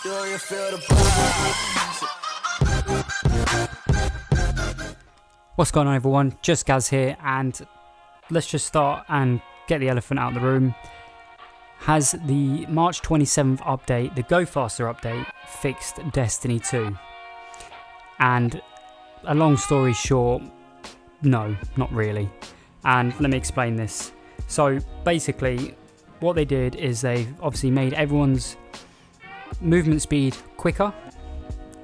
Do you feel the vibes? What's going on, everyone? Just Gaz here, and let's just start and get the elephant out of the room. Has the March 27th update, the Go Faster update, fixed Destiny 2? And a long story short, no, not really. And let me explain this. So basically, what they did is they've obviously made everyone's movement speed quicker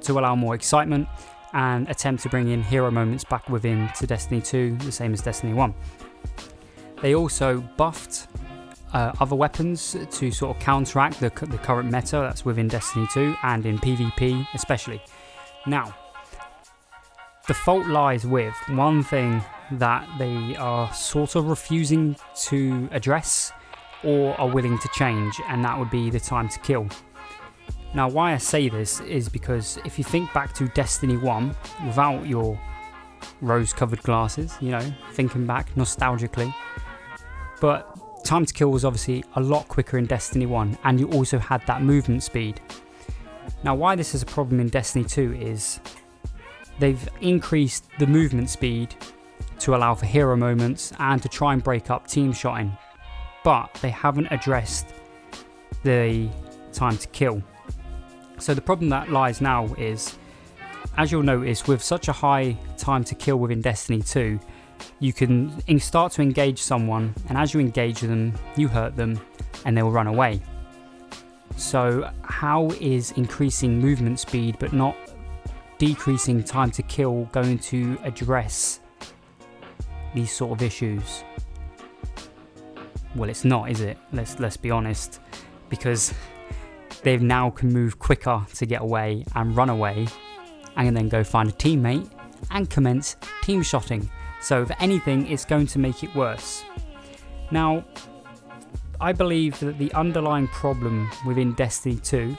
to allow more excitement and attempt to bring in hero moments back within to Destiny 2, the same as Destiny 1. They also buffed other weapons to sort of counteract the current meta that's within Destiny 2 and in PvP especially. Now, the fault lies with one thing that they are sort of refusing to address or are willing to change, and that would be the time to kill. Now, why I say this is because if you think back to Destiny 1 without your rose-covered glasses, thinking back nostalgically, but time to kill was obviously a lot quicker in Destiny 1, and you also had that movement speed. Now, why this is a problem in Destiny 2 is they've increased the movement speed to allow for hero moments and to try and break up team shotting, but they haven't addressed the time to kill. So the problem that lies now is, as you'll notice, with such a high time to kill within Destiny 2, you can start to engage someone, and as you engage them, you hurt them, and they'll run away. So how is increasing movement speed but not decreasing time to kill going to address these sort of issues? Well, it's not, is it? Let's be honest, because they now can move quicker to get away and run away, and then go find a teammate and commence team shotting. So if anything, it's going to make it worse. Now, I believe that the underlying problem within Destiny 2,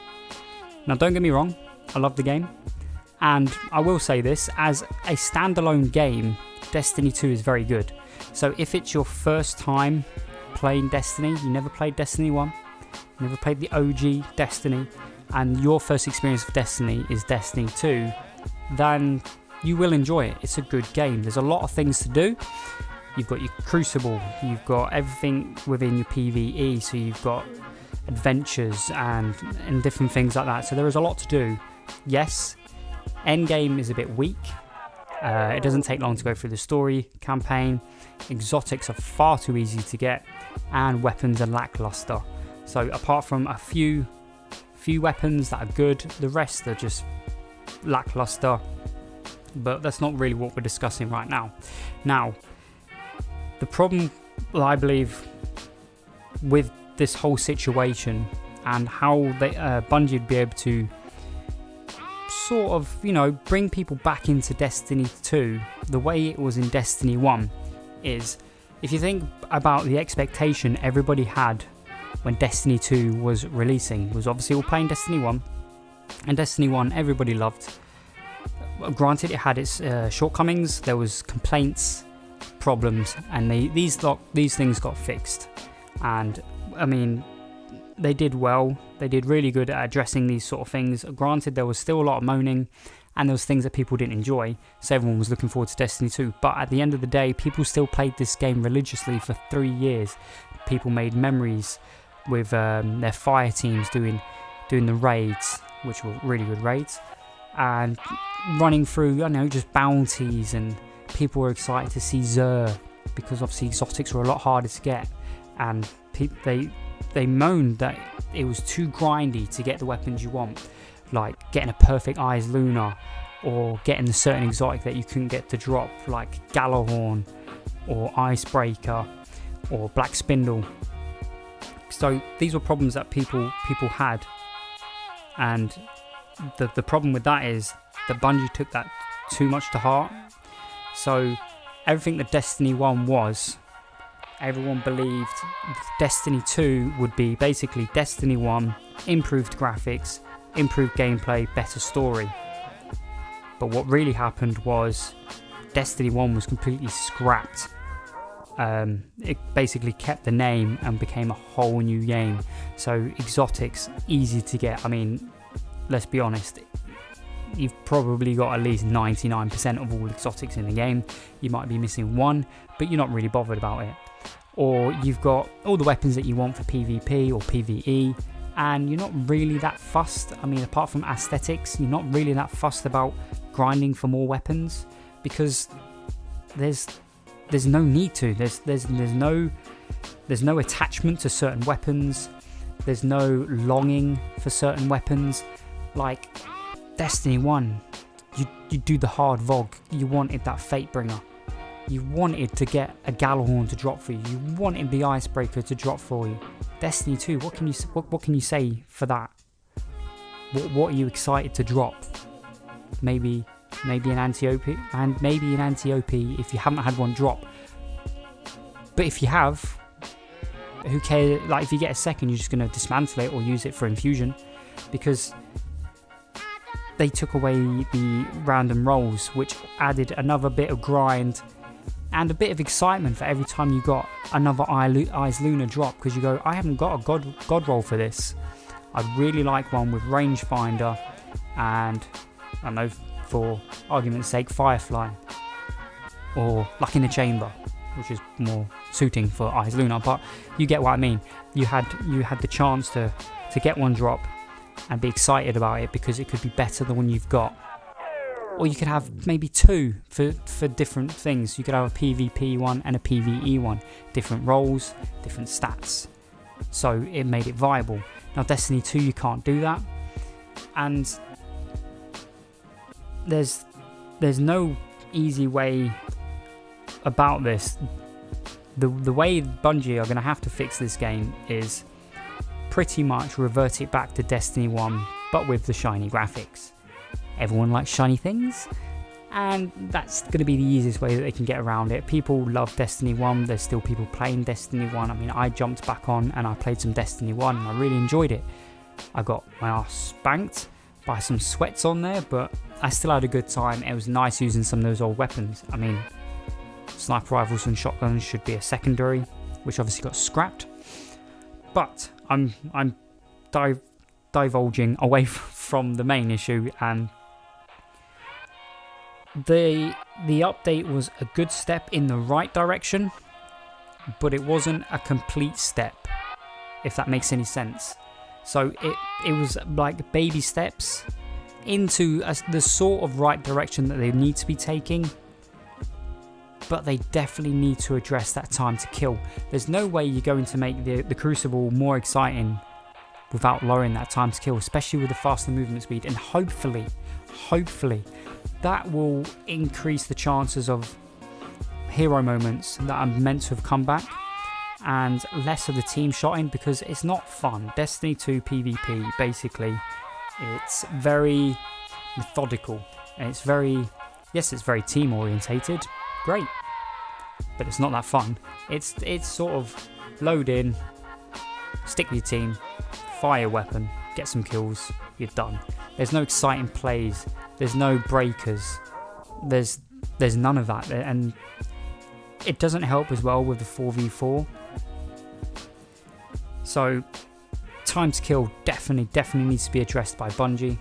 now don't get me wrong, I love the game, and I will say this, as a standalone game, Destiny 2 is very good. So if it's your first time playing Destiny, you never played Destiny 1, never played the OG Destiny, and your first experience of Destiny is Destiny 2, then you will enjoy it. It's a good game. There's a lot of things to do. You've got your Crucible, you've got everything within your PvE, so you've got adventures and different things like that. So there is a lot to do. Yes, endgame is a bit weak. It doesn't take long to go through the story campaign. Exotics are far too easy to get, and weapons are lackluster. So apart from a few weapons that are good, the rest are just lackluster. But that's not really what we're discussing right now. Now, the problem that I believe with this whole situation and how Bungie would be able to sort of, bring people back into Destiny 2 the way it was in Destiny 1 is, if you think about the expectation everybody had when Destiny 2 was releasing, was obviously all playing Destiny 1, and Destiny 1 everybody loved. Granted, it had its shortcomings, there was complaints, problems, and these things got fixed. And I mean, they did well. They did really good at addressing these sort of things. Granted, there was still a lot of moaning, and there was things that people didn't enjoy, so everyone was looking forward to Destiny 2. But at the end of the day, people still played this game religiously for 3 years. People made memories with their fire teams doing the raids, which were really good raids, and running through, just bounties, and people were excited to see Xur, because obviously exotics were a lot harder to get, and they moaned that it was too grindy to get the weapons you want, like getting a perfect Eyes Luna, or getting a certain exotic that you couldn't get to drop, like Galahorn, or Icebreaker, or Black Spindle. So these were problems that people had, and the problem with that is that Bungie took that too much to heart. So everything that Destiny 1 was, everyone believed Destiny 2 would be basically Destiny 1, improved graphics, improved gameplay, better story. But what really happened was Destiny 1 was completely scrapped. It basically kept the name and became a whole new game. So exotics, easy to get. I mean, let's be honest, you've probably got at least 99% of all exotics in the game. You might be missing one, but you're not really bothered about it. Or you've got all the weapons that you want for PvP or PvE, and you're not really that fussed. I mean, apart from aesthetics, you're not really that fussed about grinding for more weapons, because there's no need to. There's no attachment to certain weapons. There's no longing for certain weapons. Like Destiny 1, you do the hard VOG. You wanted that Fatebringer. You wanted to get a Gallahorn to drop for you. You wanted the Icebreaker to drop for you. Destiny 2, what can you say for that? What are you excited to drop? Maybe an anti-OP, and maybe an anti-OP if you haven't had one drop. But if you have, who cares? Like, if you get a second, you're just going to dismantle it or use it for infusion, because they took away the random rolls, which added another bit of grind and a bit of excitement for every time you got another Eyes Luna drop, because you go, I haven't got a god roll for this. I'd really like one with rangefinder and, I don't know, for argument's sake, Firefly or Luck in the Chamber, which is more suiting for Eyes Luna, but you get what I mean. You had the chance to get one drop and be excited about it because it could be better than one you've got. Or you could have maybe two for different things. You could have a PvP one and a PvE one. Different roles, different stats. So it made it viable. Now Destiny 2, you can't do that. And there's no easy way about this. The way Bungie are going to have to fix this game is pretty much revert it back to Destiny 1, but with the shiny graphics. Everyone likes shiny things, and that's going to be the easiest way that they can get around it. People love Destiny 1, there's still people playing Destiny 1. I mean, I jumped back on and I played some Destiny 1 and I really enjoyed it. I got my ass spanked by some sweats on there, but I still had a good time. It was nice using some of those old weapons. I mean, sniper rifles and shotguns should be a secondary, which obviously got scrapped. But I'm divulging away from the main issue, and the update was a good step in the right direction, but it wasn't a complete step, if that makes any sense. So it was like baby steps into the sort of right direction that they need to be taking, but they definitely need to address that time to kill. There's no way you're going to make the Crucible more exciting without lowering that time to kill, especially with the faster movement speed, and hopefully that will increase the chances of hero moments that are meant to have come back and less of the team shotting, because it's not fun. Destiny 2 PvP, basically, it's very methodical, and it's very team orientated, great, but it's not that fun. It's sort of load in, stick with your team, fire a weapon, get some kills, you're done. There's no exciting plays, there's no breakers, there's none of that, and it doesn't help as well with the 4v4. So time to kill definitely needs to be addressed by Bungie,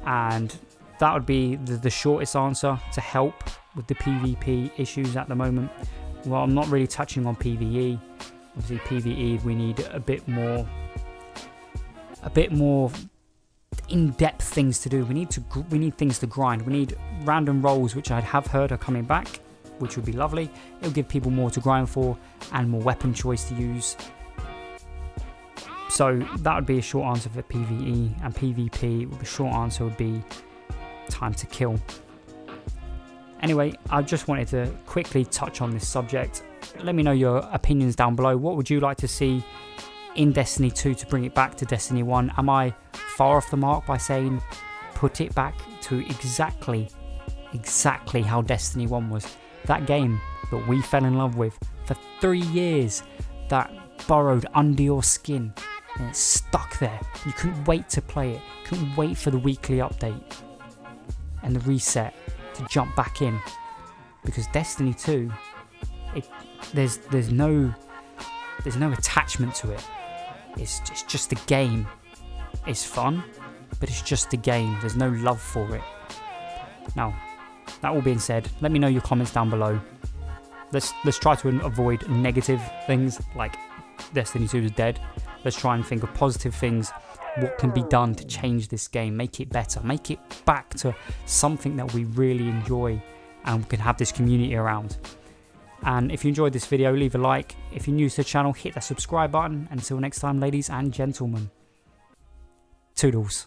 and that would be the shortest answer to help with the PvP issues at the moment. Well, I'm not really touching on PvE. Obviously PvE, we need a bit more in-depth things to do. We need things to grind. We need random roles, which I have heard are coming back, which would be lovely. It'll give people more to grind for and more weapon choice to use. So that would be a short answer for PvE, and PvP, the short answer would be time to kill. Anyway, I just wanted to quickly touch on this subject. Let me know your opinions down below. What would you like to see in Destiny 2 to bring it back to Destiny 1? Am I far off the mark by saying put it back to exactly how Destiny 1 was? That game that we fell in love with for 3 years, that burrowed under your skin and it's stuck there. You couldn't wait to play it, couldn't wait for the weekly update and the reset to jump back in, because Destiny 2, there's no attachment to it. It's just a game. It's fun. but it's just a game. There's no love for it. Now, that all being said, let me know your comments down below. Let's try to avoid negative things like Destiny 2 is dead. Let's try and think of positive things. What can be done to change this game, make it better, make it back to something that we really enjoy and we can have this community around. And if you enjoyed this video, leave a like. If you're new to the channel, hit that subscribe button. Until next time, ladies and gentlemen, Toodles.